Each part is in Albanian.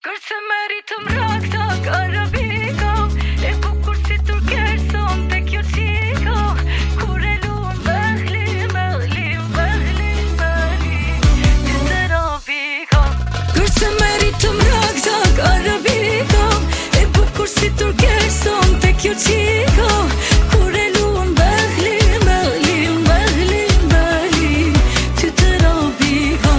Kërse meritëm rakta karabiko, e bukur si turkeson te kjo qiko, kur e luan behli, ty të robiko. Kërse meritëm rakta karabiko, e bukur si turkeson te kjo qiko, kur e luan behli, ty të robiko.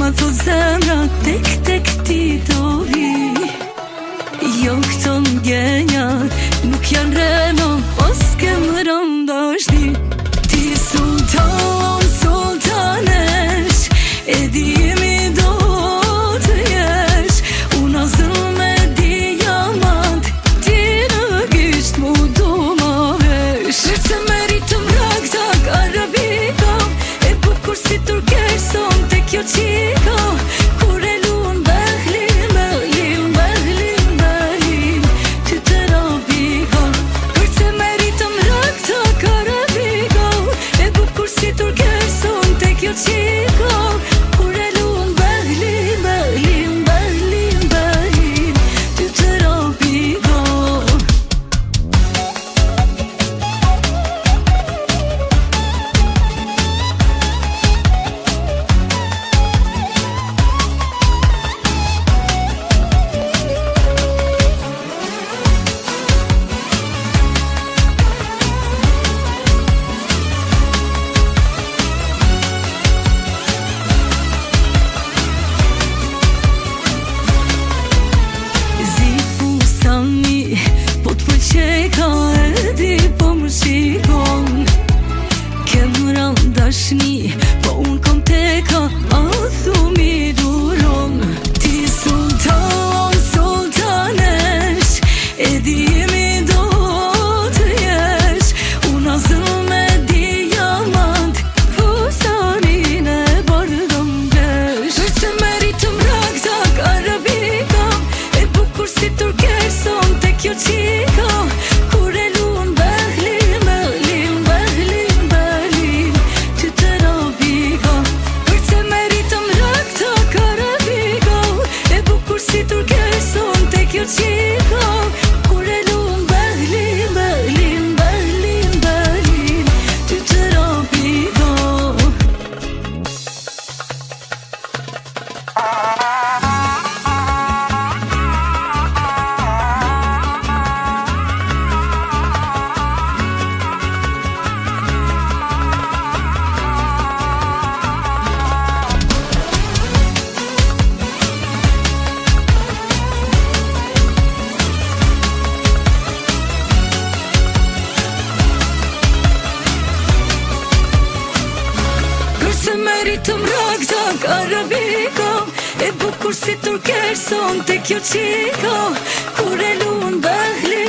Ma thot zemra tek ti do vi. Jo këto ngjenjat nuk janë reno, os kem rëndashti. Ti sultanesh, e dimi do të jesh. Una zëll me diamant, ti në gisht mu do ma vesh. Kërse meritëm rakta karabiko, e bukur si turkeson te kjo qiko, kur e luan behli, ty të robiko. Kërse meritëm rakta karabiko, e bukur si turkeson te kjo qiko, kur e luan behli, ty të robiko. Po t'pëlqeka e di po më shikon. Kem randashni, po unë kom teka, a thumi duron. Ti sultanesh, e dimi do të jesh. Una zëll me diamant, fusarin e bardhëm vesh. Kërse meritëm rakta karabiko, e bukur si turkeson te kjo qiko, kur e luan behli, ty të robiko. Kërse meritëm rakta karabiko, e bukur si turkeson te kjo qiko, kur e luan behli, ty të robiko. Kërse meritëm rakta karabiko, e bukur si turkeson te kjo qiko, kur e luan behli,